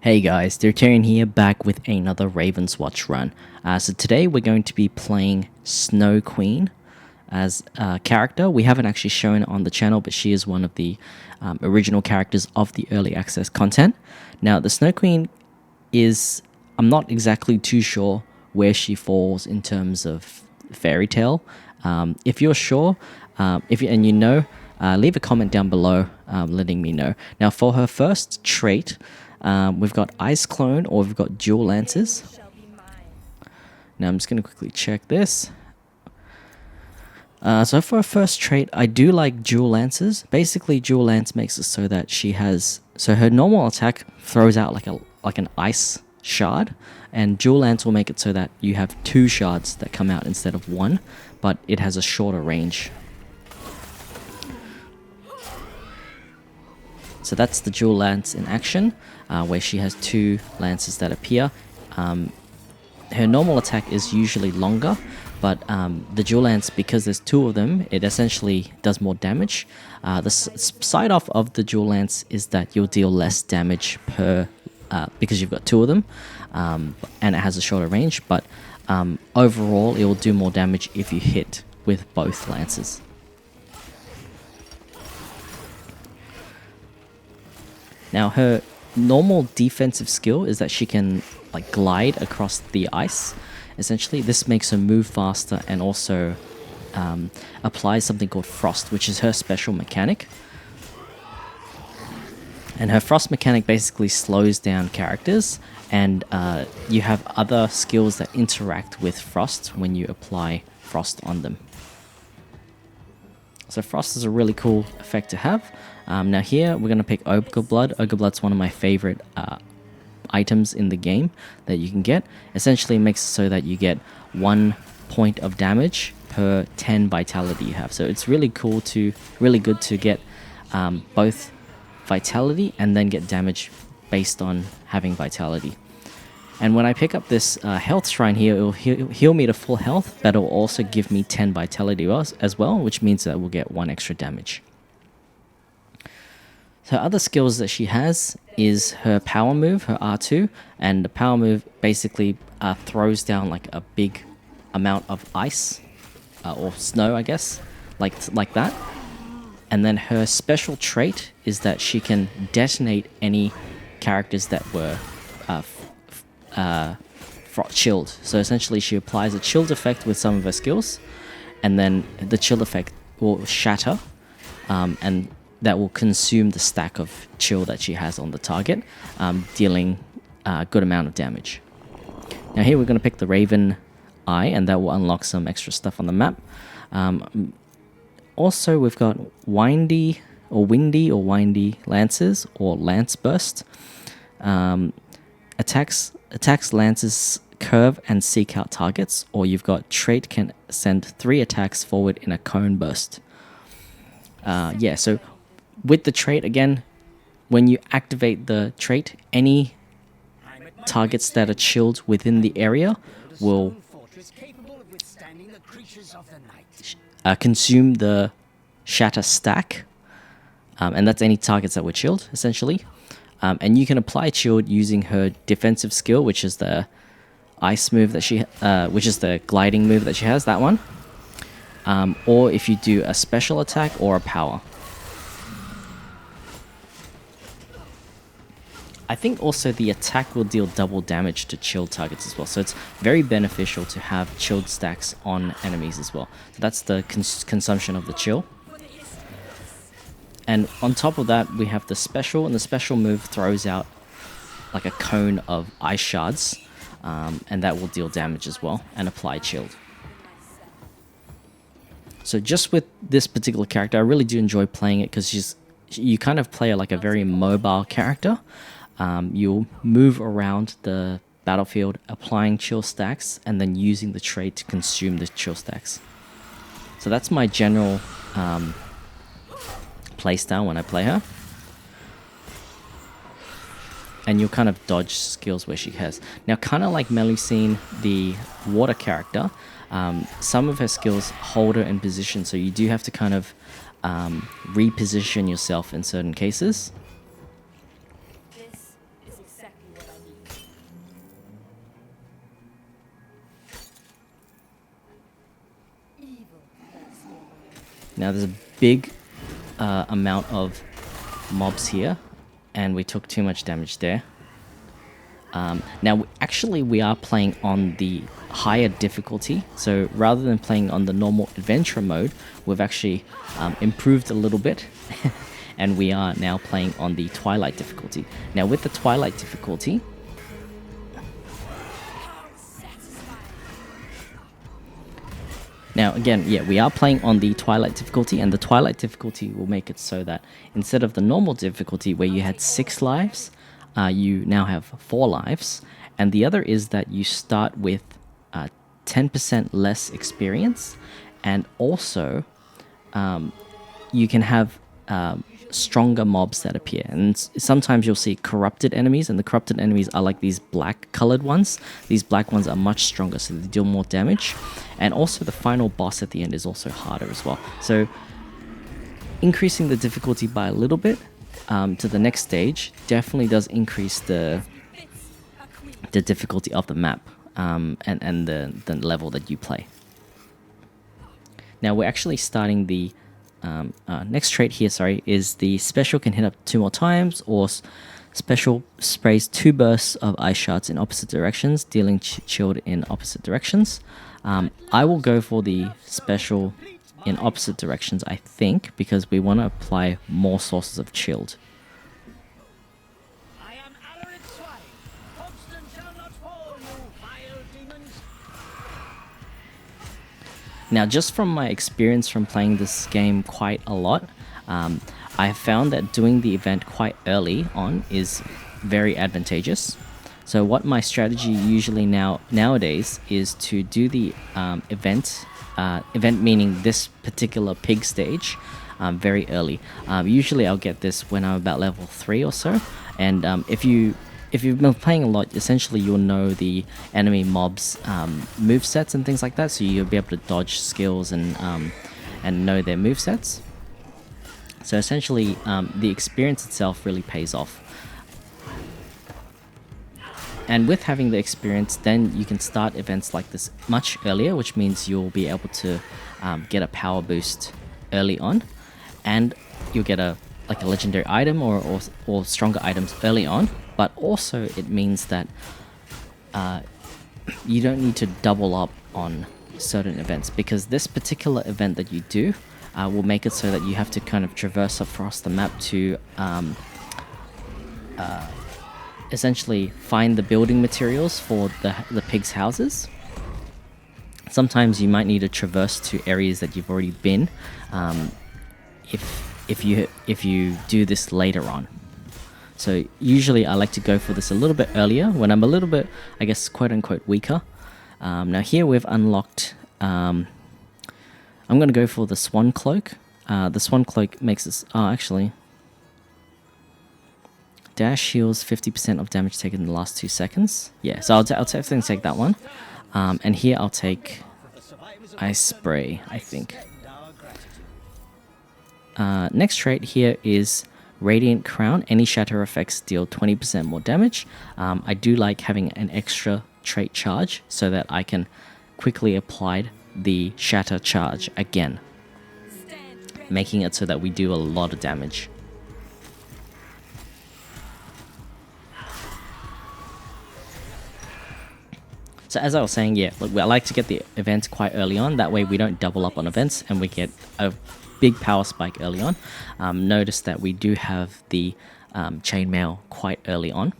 Hey guys, Tyrion here, back with another Ravenswatch run. So today we're going to be playing Snow Queen as a character. We haven't actually shown it on the channel, but she is one of the original characters of the early access content. Now, the Snow Queen is, I'm not exactly too sure where she falls in terms of fairy tale. If you're sure, and you know, leave a comment down below letting me know. Now, for her first trait, we've got Ice Clone or we've got Dual Lances. Now I'm just going to quickly check this. So for her first trait, I do like Dual Lances. Basically, Dual Lance makes it so that she has... So her normal attack throws out like an ice shard, and Dual Lance will make it so that you have 2 shards that come out instead of 1, but it has a shorter range. So that's the Dual Lance in action, where she has 2 lances that appear. Her normal attack is usually longer, but the Dual Lance, because there's 2 of them, it essentially does more damage. The side off of the Dual Lance is that you'll deal less damage per, because you've got 2 of them, and it has a shorter range, but overall it will do more damage if you hit with both lances. Now, her normal defensive skill is that she can like glide across the ice. Essentially, this makes her move faster and also applies something called Frost, which is her special mechanic. And her Frost mechanic basically slows down characters, and you have other skills that interact with Frost when you apply Frost on them. So Frost is a really cool effect to have. Now here, we're going to pick Ogre Blood. Ogre Blood's one of my favorite items in the game that you can get. Essentially, it makes it so that you get 1 point of damage per 10 vitality you have. So it's really good to get both vitality and then get damage based on having vitality. And when I pick up this health shrine here, it will heal me to full health, but it will also give me 10 vitality as well, which means that we'll get 1 extra damage. So other skills that she has is her power move, her R2, and the power move basically throws down like a big amount of ice, or snow, I guess, like that. And then her special trait is that she can detonate any characters that were chilled. So essentially she applies a chilled effect with some of her skills, and then the chill effect will shatter, and that will consume the stack of chill that she has on the target, dealing a good amount of damage. Now here we're going to pick the Raven Eye, and that will unlock some extra stuff on the map. Also, we've got windy or windy lances, or lance burst. Attacks lances curve and seek out targets, or you've got trait can send 3 attacks forward in a cone burst. Yeah, so with the trait, again, when you activate the trait, any targets that are chilled within the area will consume the shatter stack, and that's any targets that were chilled, essentially. And you can apply chilled using her defensive skill, which is the ice move that she, which is the gliding move that she has, that one. Or if you do a special attack or a power. I think also the attack will deal double damage to chilled targets as well, so it's very beneficial to have chilled stacks on enemies as well. So that's the consumption of the chill. And on top of that, we have the special, and the special move throws out like a cone of ice shards, and that will deal damage as well and apply chilled. So just with this particular character, I really do enjoy playing it because you kind of play like a very mobile character. You'll move around the battlefield applying chill stacks and then using the trait to consume the chill stacks. So that's my general playstyle when I play her. And you'll kind of dodge skills where she has. Now, kind of like Melusine, the water character, some of her skills hold her in position, so you do have to kind of reposition yourself in certain cases. Now there's a big amount of mobs here, and we took too much damage there. Now, actually, we are playing on the higher difficulty. So rather than playing on the normal adventure mode, we've actually improved a little bit. And we are now playing on the Twilight difficulty. Now, with the Twilight difficulty, now again, yeah, we are playing on the Twilight difficulty, and the Twilight difficulty will make it so that instead of the normal difficulty where you had 6 lives, you now have 4 lives. And the other is that you start with 10% less experience, and also you can have stronger mobs that appear. And sometimes you'll see corrupted enemies, and the corrupted enemies are like these black colored ones. These black ones are much stronger, so they deal more damage. And also the final boss at the end is also harder as well. So increasing the difficulty by a little bit to the next stage definitely does increase the difficulty of the map and the level that you play. Now we're actually starting the next trait here, sorry, is the special can hit up 2 more times, or special sprays 2 bursts of ice shards in opposite directions, dealing chilled in opposite directions. I will go for the special in opposite directions, I think, because we want to apply more sources of chilled. Now, just from my experience from playing this game quite a lot, I have found that doing the event quite early on is very advantageous. So what my strategy usually nowadays is to do the event meaning this particular pig stage, very early. Usually I'll get this when I'm about level 3 or so, and if you've been playing a lot, essentially you'll know the enemy mobs' movesets and things like that, so you'll be able to dodge skills and know their movesets. So essentially, the experience itself really pays off. And with having the experience, then you can start events like this much earlier, which means you'll be able to get a power boost early on, and you'll get a legendary item or stronger items early on. But also it means that you don't need to double up on certain events, because this particular event that you do will make it so that you have to kind of traverse across the map to essentially find the building materials for the pigs' houses. Sometimes you might need to traverse to areas that you've already been if you do this later on. So usually I like to go for this a little bit earlier when I'm a little bit, I guess, quote unquote weaker. Now here we've unlocked, I'm going to go for the Swan Cloak. The Swan Cloak makes this, actually, dash heals 50% of damage taken in the last 2 seconds. Yeah, so I'll definitely take that one. And here I'll take Ice Spray, I think. Next trait here is Radiant Crown. Any shatter effects deal 20% more damage. I do like having an extra trait charge so that I can quickly apply the shatter charge again, making it so that we do a lot of damage. So as I was saying, yeah, look, I like to get the events quite early on. That way we don't double up on events and we get a big power spike early on. Notice that we do have the chainmail quite early on.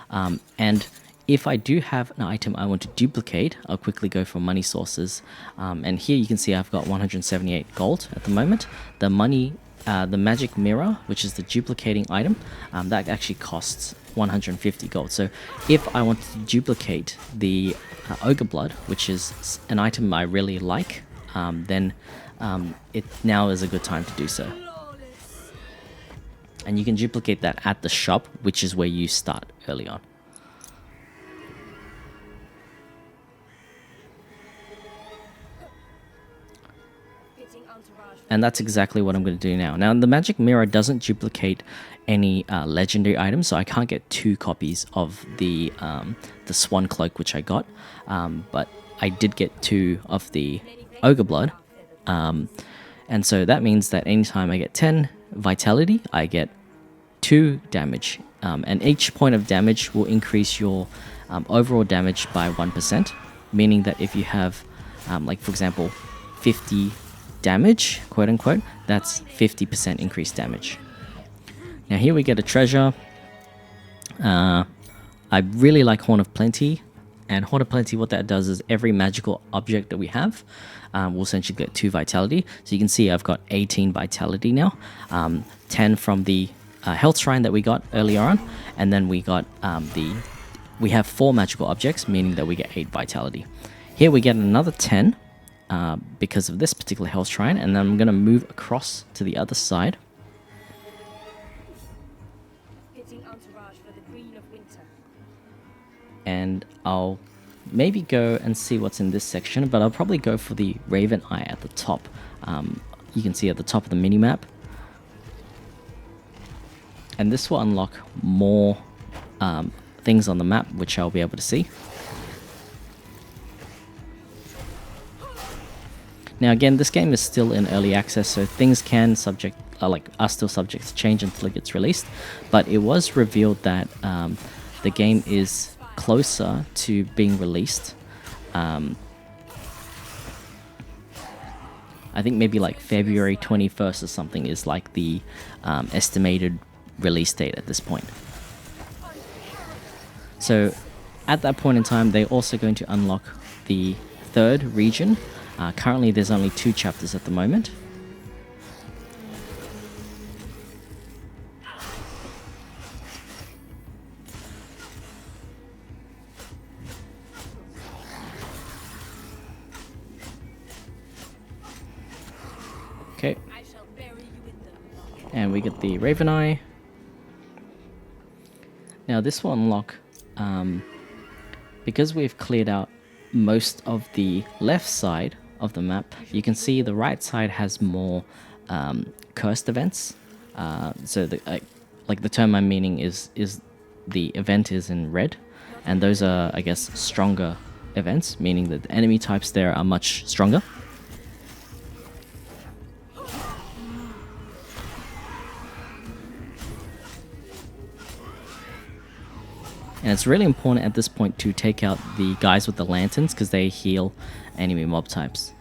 And if I do have an item I want to duplicate, I'll quickly go for money sources. And here you can see I've got 178 gold at the moment. The money, the magic mirror, which is the duplicating item, that actually costs 150 gold. So if I want to duplicate the ogre blood, which is an item I really like, then it now is a good time to do so. And you can duplicate that at the shop, which is where you start early on. And that's exactly what I'm going to do now. Now, the magic mirror doesn't duplicate any legendary items, so I can't get 2 copies of the Swan Cloak, which I got. But I did get 2 of the Ogre Blood. And And so that means that anytime I get 10 vitality, I get 2 damage. And each point of damage will increase your overall damage by 1%, meaning that if you have, like for example, 50 damage, quote unquote, that's 50% increased damage. Now here we get a treasure. I really like Horn of Plenty. And Horn of Plenty, what that does is every magical object that we have will essentially get 2 vitality. So you can see I've got 18 vitality now, 10 from the health shrine that we got earlier on, and then we got we have 4 magical objects, meaning that we get 8 vitality. Here we get another 10 because of this particular health shrine, and then I'm going to move across to the other side. And I'll maybe go and see what's in this section, but I'll probably go for the Raven Eye at the top. You can see at the top of the minimap. And this will unlock more things on the map, which I'll be able to see. Now again, this game is still in early access, so things can are still subject to change until it gets released. But it was revealed that the game is closer to being released. I think maybe like February 21st or something is like the estimated release date at this point. So at that point in time, they're also going to unlock the 3rd region. Currently there's only 2 chapters at the moment. Okay. And we get the Raven Eye. Now this will unlock, because we've cleared out most of the left side of the map, you can see the right side has more cursed events. So the term I'm meaning is the event is in red, and those are, I guess, stronger events, meaning that the enemy types there are much stronger. And it's really important at this point to take out the guys with the lanterns because they heal enemy mob types.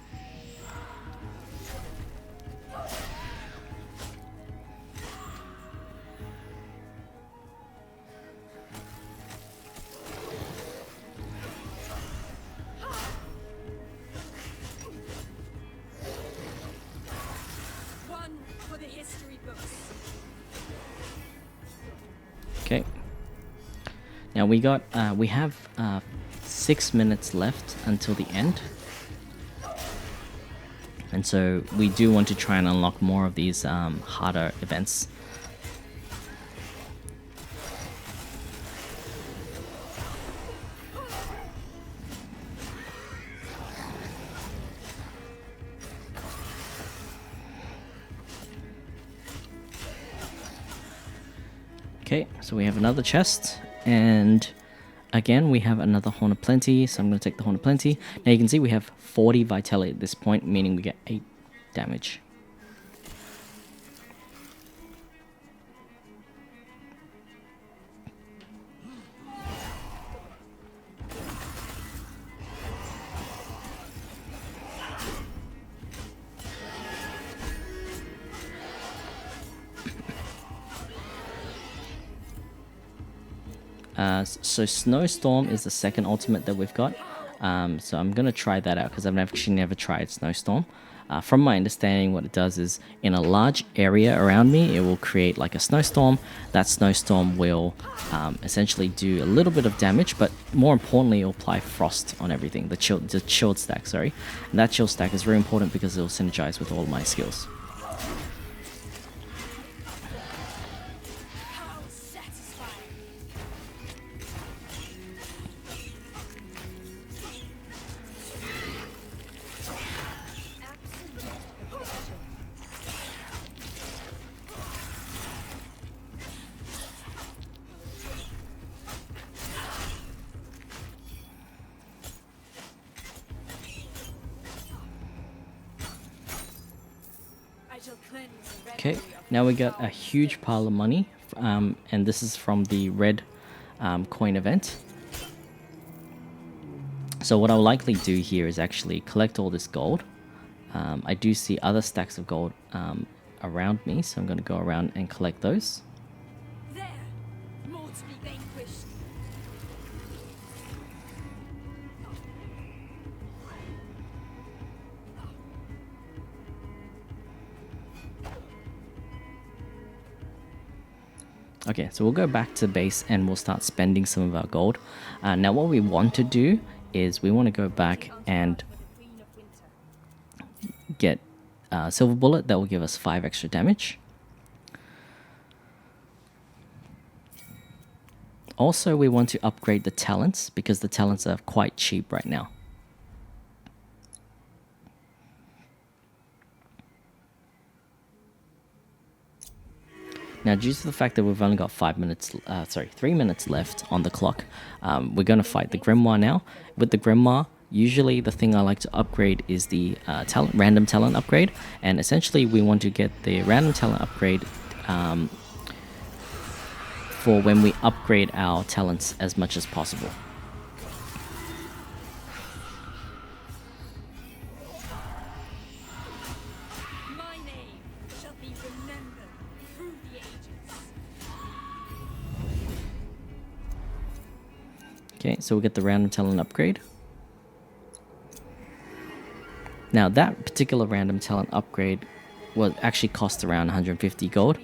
Okay. Now we have 6 minutes left until the end, and so we do want to try and unlock more of these harder events. Okay, so we have another chest, and again we have another Horn of Plenty, so I'm going to take the Horn of Plenty. Now you can see we have 40 vitality at this point, meaning we get 8 damage. So Snowstorm is the second ultimate that we've got. So I'm going to try that out because I've actually never tried Snowstorm. From my understanding, what it does is in a large area around me, it will create like a snowstorm. That snowstorm will essentially do a little bit of damage, but more importantly, it will apply frost on everything, the chilled stack, sorry. And that chill stack is very important because it will synergize with all of my skills. Okay, now we got a huge pile of money, and this is from the red coin event. So what I'll likely do here is actually collect all this gold. I do see other stacks of gold around me, so I'm going to go around and collect those. There, more to be vanquished. Okay, so we'll go back to base and we'll start spending some of our gold. Now what we want to do is we want to go back and get silver bullet. That will give us 5 extra damage. Also, we want to upgrade the talents because the talents are quite cheap right now. Now, due to the fact that we've only got 3 minutes left on the clock, we're going to fight the Grimoire now. With the Grimoire, usually the thing I like to upgrade is the random talent upgrade, and essentially we want to get the random talent upgrade for when we upgrade our talents as much as possible. My name shall be remembered through the ages. Okay, so we'll get the random talent upgrade. Now that particular random talent upgrade will actually cost around 150 gold.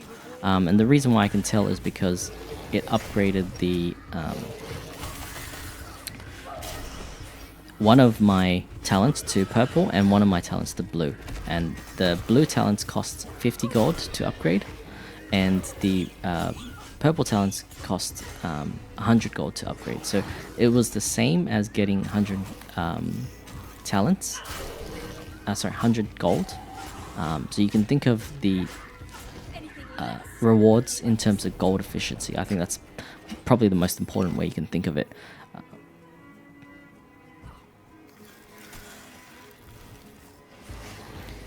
And the reason why I can tell is because it upgraded the one of my talents to purple and one of my talents to blue. And the blue talents cost 50 gold to upgrade, and the purple talents cost 100 gold to upgrade. So it was the same as getting 100 talents. 100 gold. So you can think of the rewards in terms of gold efficiency. I think that's probably the most important way you can think of it.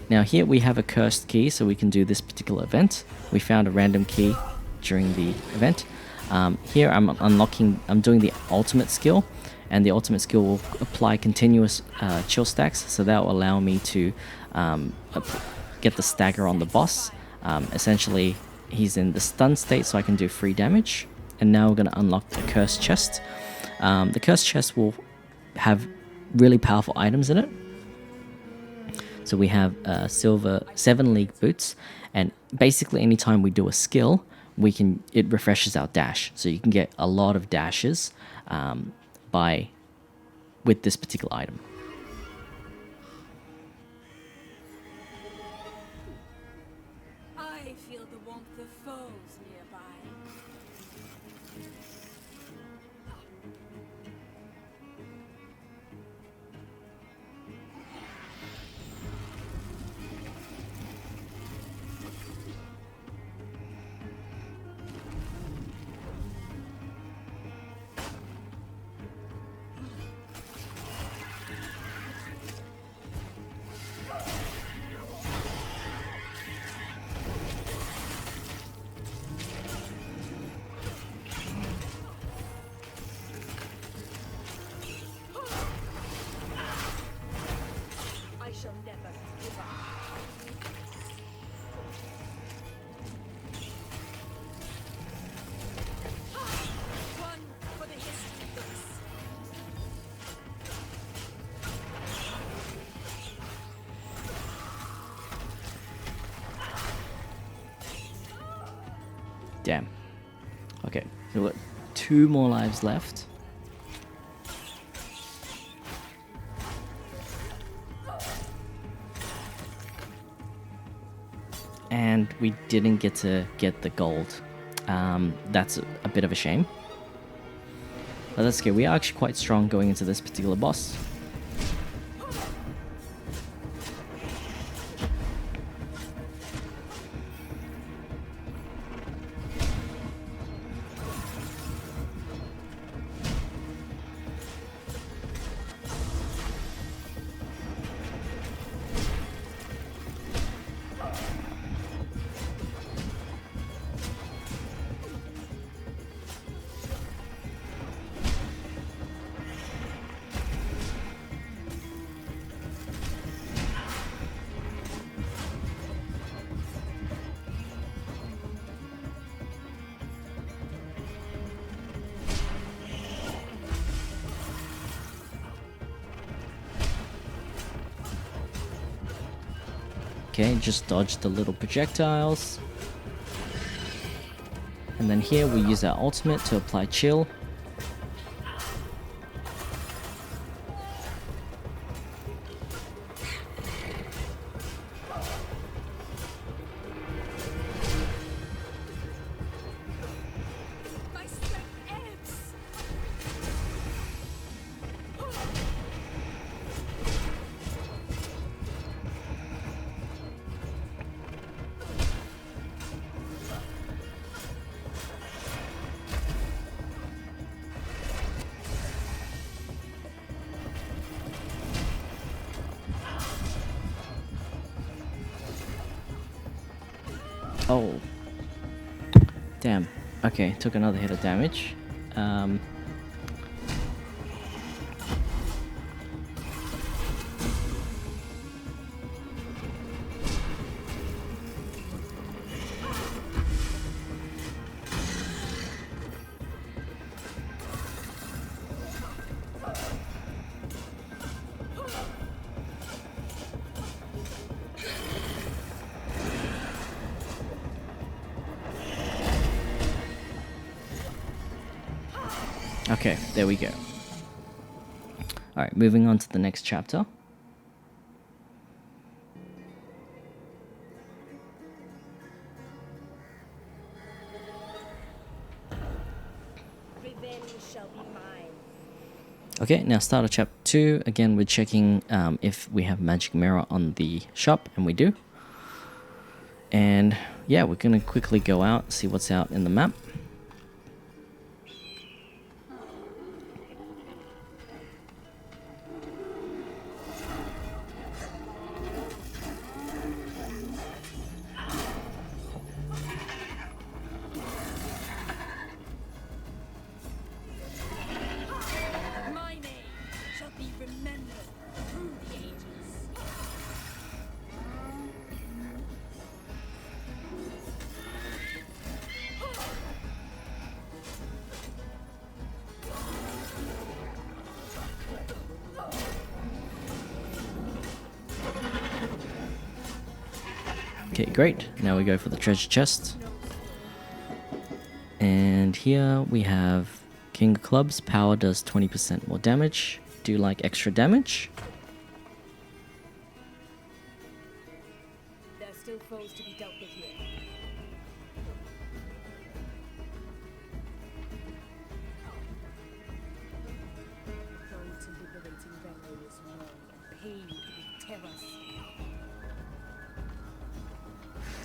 Now here we have a cursed key, so we can do this particular event. We found a random key during the event. Here I'm doing the ultimate skill, and the ultimate skill will apply continuous chill stacks, so that will allow me to get the stagger on the boss. Essentially, he's in the stun state, so I can do free damage. And now we're going to unlock the cursed chest. The cursed chest will have really powerful items in it. So we have silver 7 league boots, and basically anytime we do a skill, it refreshes our dash. So you can get a lot of dashes with this particular item. I feel the warmth of foes nearby. I shall never give up. One for the history books. Damn. Okay, so we've got 2 more lives left. And we didn't get to get the gold. That's a bit of a shame. But that's okay, we are actually quite strong going into this particular boss. Okay, just dodge the little projectiles. And then here we use our ultimate to apply chill. My strength ebbs. Oh. Damn. Okay, took another hit of damage. Okay, there we go. Alright, moving on to the next chapter. Revenge shall be mine. Okay, now start of chapter 2. Again, we're checking if we have magic mirror on the shop, and we do. And yeah, we're gonna quickly go out, see what's out in the map. My name shall be remembered through the ages. Okay, great. Now we go for the treasure chest. And here we have King of Clubs. Power does 20% more damage. Do you like extra damage? There are still foes to be dealt with here. Going to liberating Venlo is long and paved with terrors.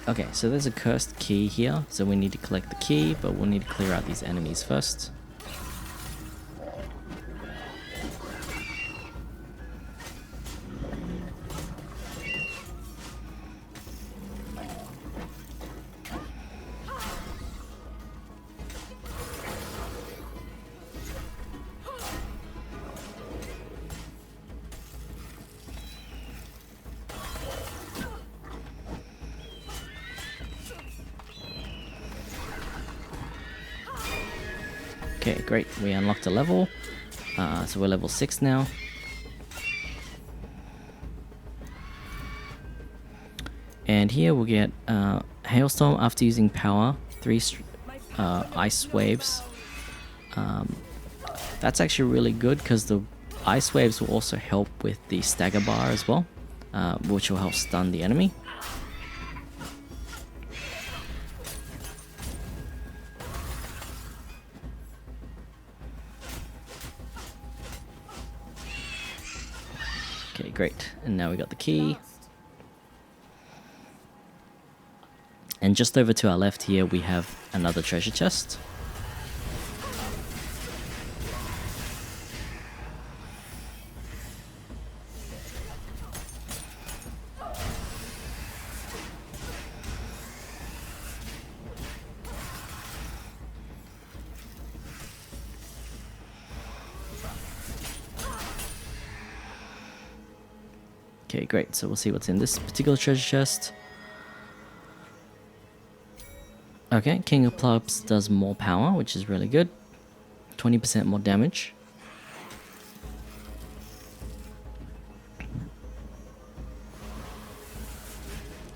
Okay, so there's a cursed key here, so we need to collect the key, but we'll need to clear out these enemies first. Okay, great. We unlocked a level. So we're level 6 now. And here we'll get Hailstorm after using power. 3 ice waves. That's actually really good because the ice waves will also help with the stagger bar as well, which will help stun the enemy. Okay, great. And now we got the key. And just over to our left here, we have another treasure chest. Okay, great. So we'll see what's in this particular treasure chest. Okay, King of Clubs does more power, which is really good. 20% more damage.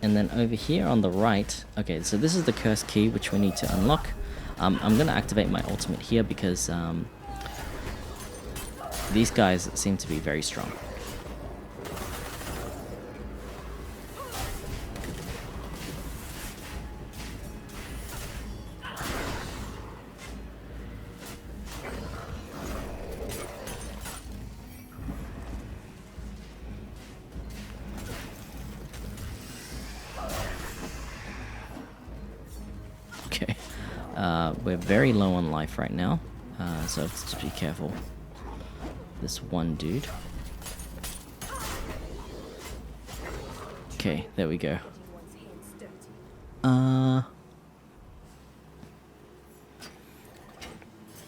And then over here on the right, okay, so this is the curse key which we need to unlock. I'm gonna activate my ultimate here because these guys seem to be very strong. Okay, we're very low on life right now, so let's just be careful. This one dude. Okay, there we go.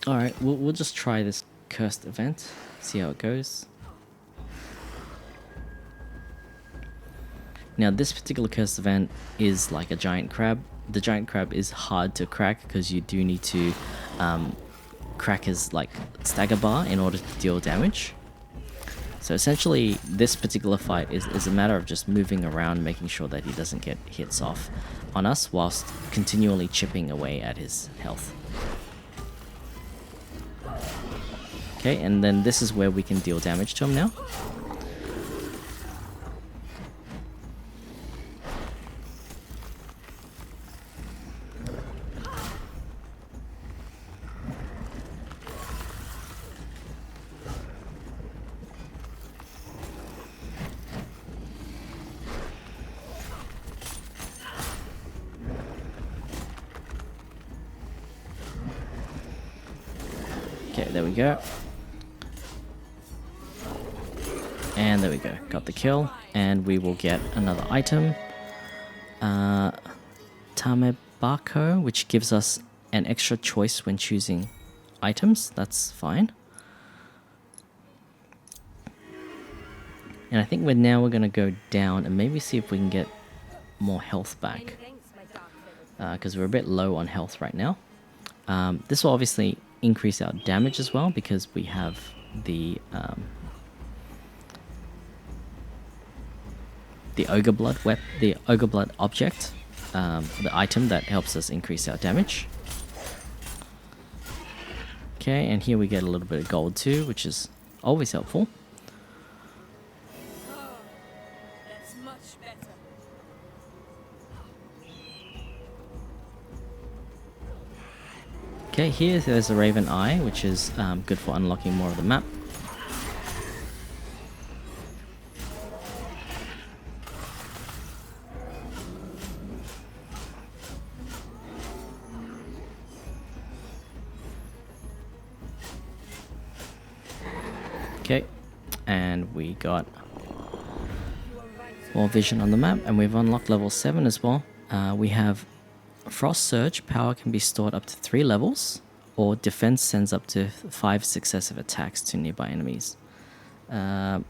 Alright, we'll just try this cursed event, see how it goes. Now this particular cursed event is like a giant crab. The giant crab is hard to crack because you do need to crack his like stagger bar in order to deal damage. So essentially this particular fight is a matter of just moving around, making sure that he doesn't get hits off on us whilst continually chipping away at his health. Okay, and then this is where we can deal damage to him now. Okay, there we go. And there we go, got the kill, and we will get another item. Tamebako, which gives us an extra choice when choosing items, that's fine. And I think we're gonna go down and maybe see if we can get more health back. Because we're a bit low on health right now. This will obviously increase our damage as well because we have the ogre blood object, the item that helps us increase our damage. Okay, and here we get a little bit of gold too, which is always helpful. That's much better. Okay, here there's a Raven Eye, which is good for unlocking more of the map. Okay, and we got more vision on the map, and we've unlocked level 7 as well. We have Frost Surge, power can be stored up to 3 levels, or defense sends up to 5 successive attacks to nearby enemies. There,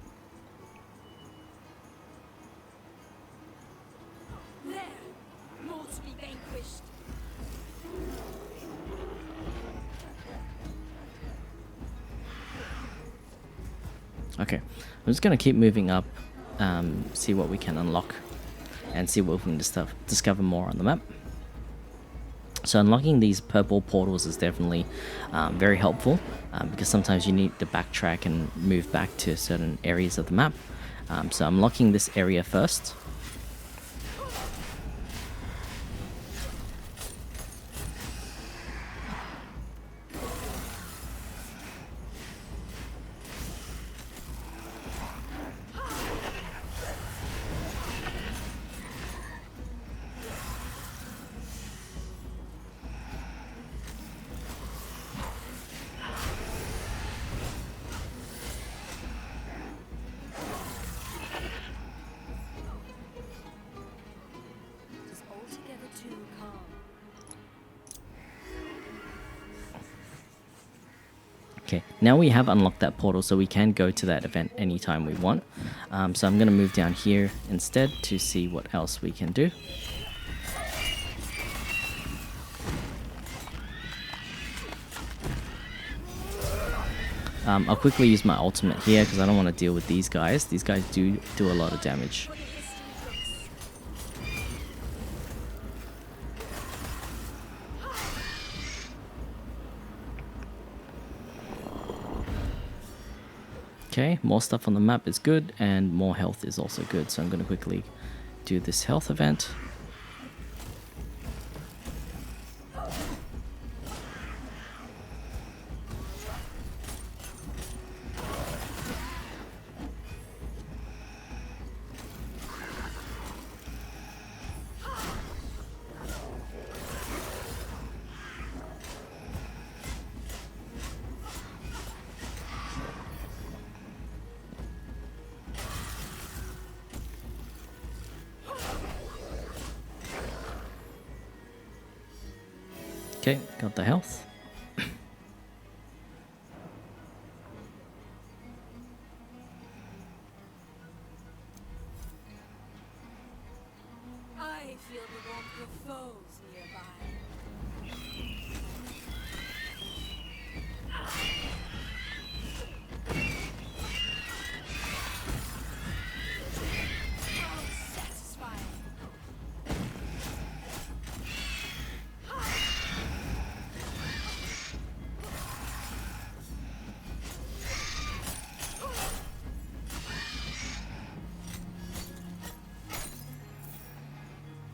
more to be vanquished. Okay, I'm just going to keep moving up, see what we can unlock, and see what we can discover more on the map. So unlocking these purple portals is definitely very helpful, because sometimes you need to backtrack and move back to certain areas of the map. So I'm unlocking this area first. It's altogether too calm. Okay, now we have unlocked that portal, so we can go to that event anytime we want. So I'm going to move down here instead to see what else we can do. I'll quickly use my ultimate here because I don't want to deal with these guys. These guys do a lot of damage. Okay, more stuff on the map is good, and more health is also good. So I'm going to quickly do this health event. Okay, got the health. I feel the warmth of foes nearby. How satisfying.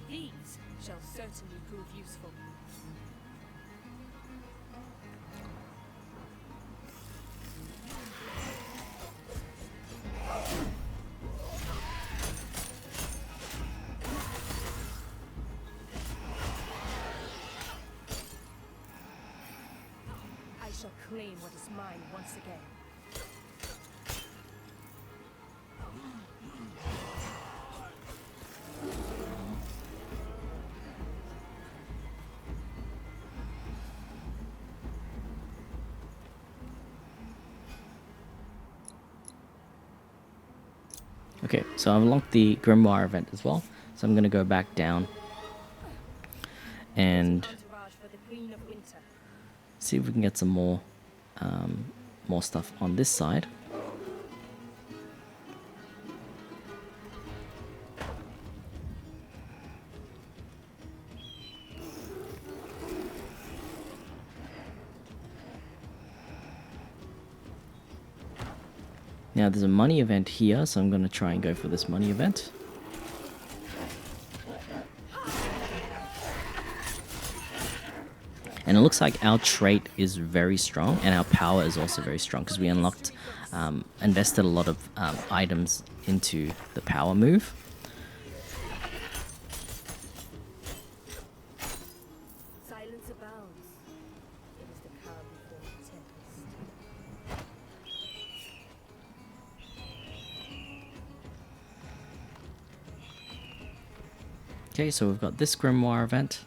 These shall certainly prove useful. I shall claim what is mine once again. Okay, so I've unlocked the Grimoire event as well. So I'm going to go back down and Entourage for the Queen of Winter. see if we can get some more stuff on this side. Now there's a money event here, so I'm going to try and go for this money event. And it looks like our trait is very strong, and our power is also very strong because we unlocked, invested a lot of items into the power move. Silence abounds. It is the calm before the tempest. Okay, so we've got this Grimoire event.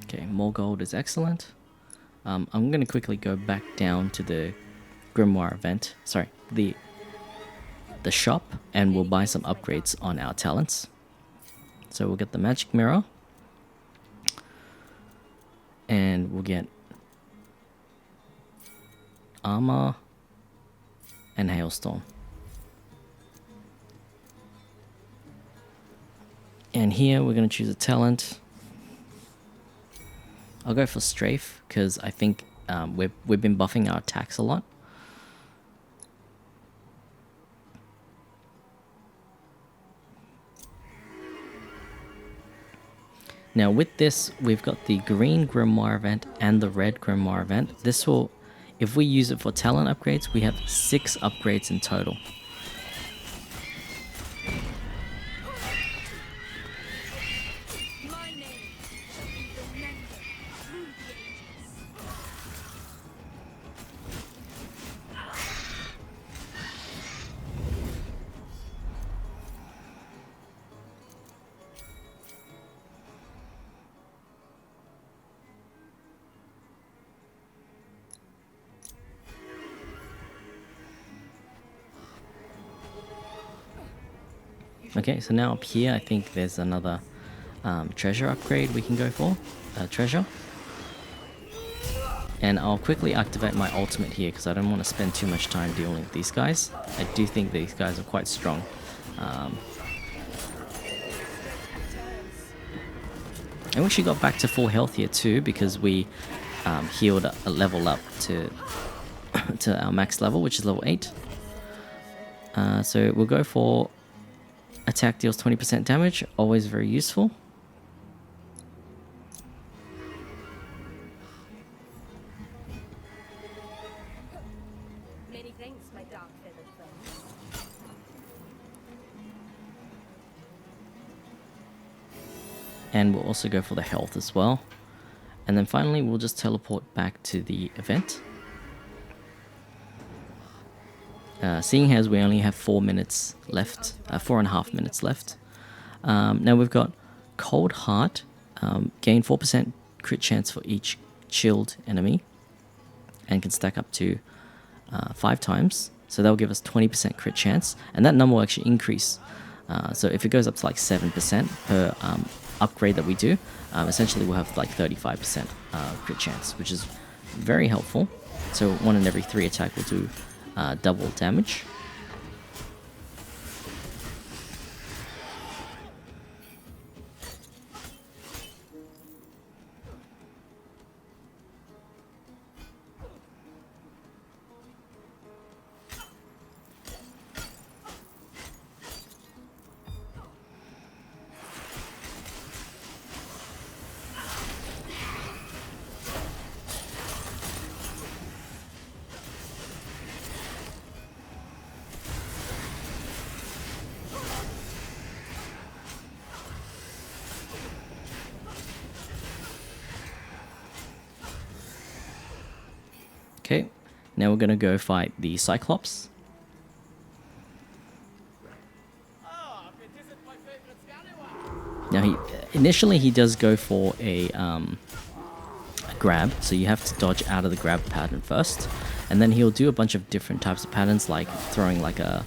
Okay, more gold is excellent. I'm going to quickly go back down to the Grimoire event. Sorry, the shop, and we'll buy some upgrades on our talents. So we'll get the magic mirror, and we'll get armor and hailstorm. And here we're going to choose a talent. I'll go for strafe because I think we've been buffing our attacks a lot. Now with this, we've got the green Grimoire event and the red Grimoire event. This will, if we use it for talent upgrades, we have 6 upgrades in total. My name shall be remembered through the ages. Okay, so now up here, I think there's another treasure upgrade we can go for. Treasure. And I'll quickly activate my ultimate here because I don't want to spend too much time dealing with these guys. I do think these guys are quite strong. And we actually got back to full health here too, because we healed a level up to to our max level, which is level 8. So we'll go for attack deals 20% damage, always very useful. Many thanks, my dark feathered friends. And we'll also go for the health as well. And then finally, we'll just teleport back to the event. Seeing as we only have 4 minutes left, 4.5 minutes left. Now we've got Cold Heart, gain 4% crit chance for each chilled enemy, and can stack up to 5 times. So that'll give us 20% crit chance, and that number will actually increase. So if it goes up to like 7% per upgrade that we do, essentially we'll have like 35% crit chance, which is very helpful. So 1 in every 3 attack will do double damage. Okay, now we're gonna go fight the Cyclops. Now initially he does go for a grab, so you have to dodge out of the grab pattern first, and then he'll do a bunch of different types of patterns, like throwing like a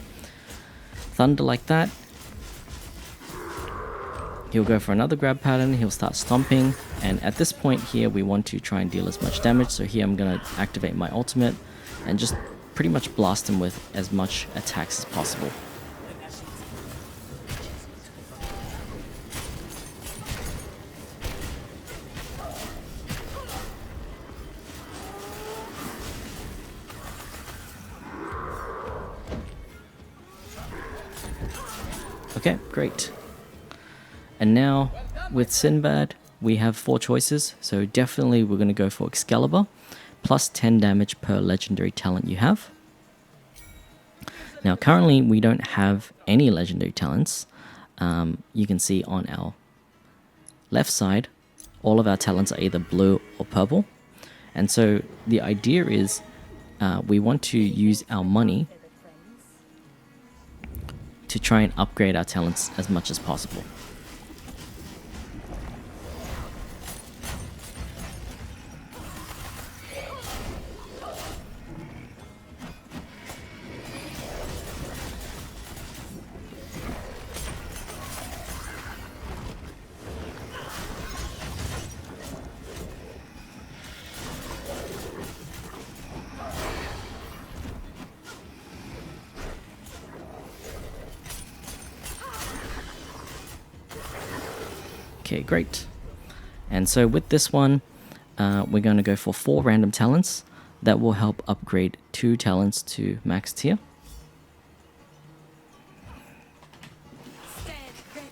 thunder like that. He'll go for another grab pattern, he'll start stomping, and at this point here we want to try and deal as much damage, so here I'm going to activate my ultimate and just pretty much blast him with as much attacks as possible. Okay, great. And now with Sinbad, we have 4 choices, so definitely we're going to go for Excalibur, plus 10 damage per legendary talent you have. Now currently we don't have any legendary talents. You can see on our left side, all of our talents are either blue or purple. And so the idea is we want to use our money to try and upgrade our talents as much as possible. Okay, great. And so with this one, we're going to go for 4 random talents that will help upgrade 2 talents to max tier. Stand ready.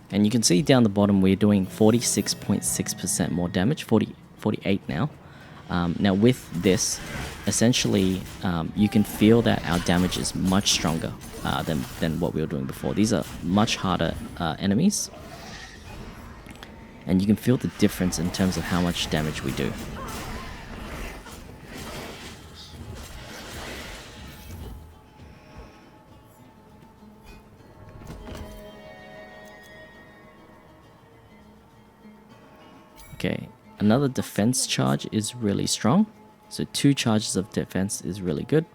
And you can see down the bottom we're doing 46.6% more damage, 48 now. Now with this, essentially you can feel that our damage is much stronger than what we were doing before. These are much harder enemies. And you can feel the difference in terms of how much damage we do. Okay, another defense charge is really strong. So 2 charges of defense is really good.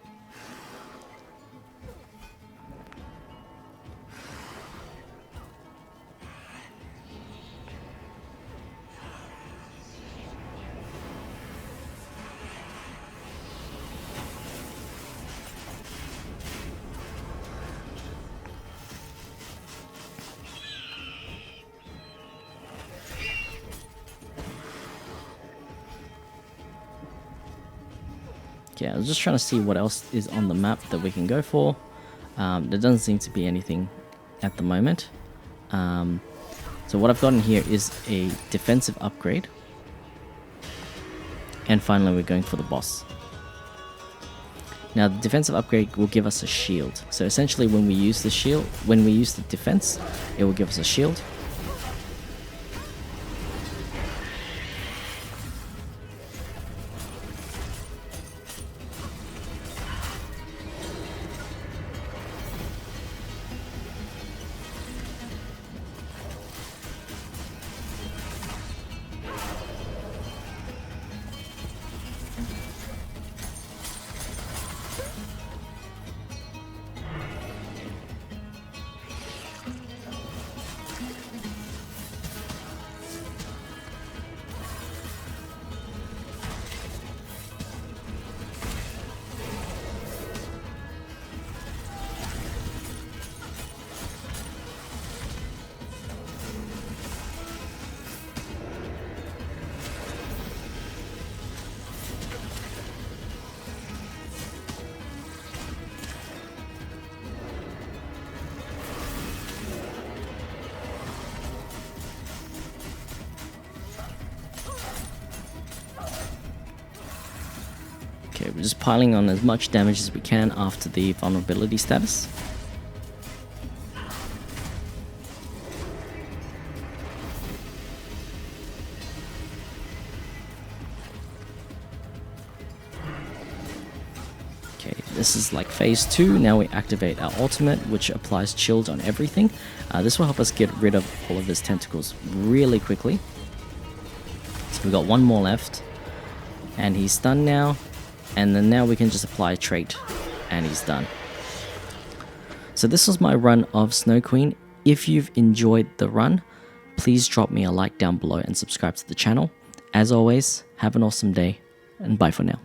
Okay, I was just trying to see what else is on the map that we can go for. There doesn't seem to be anything at the moment. So what I've gotten here is a defensive upgrade. And finally we're going for the boss. Now the defensive upgrade will give us a shield. So essentially when we use the shield, when we use the defense, it will give us a shield. Okay, we're just piling on as much damage as we can after the vulnerability status. Okay, this is like phase 2. Now we activate our ultimate, which applies shield on everything. This will help us get rid of all of his tentacles really quickly. So we've got one more left. And he's stunned now. And then now we can just apply a trait and he's done. So this was my run of Snow Queen. If you've enjoyed the run, please drop me a like down below and subscribe to the channel. As always, have an awesome day and bye for now.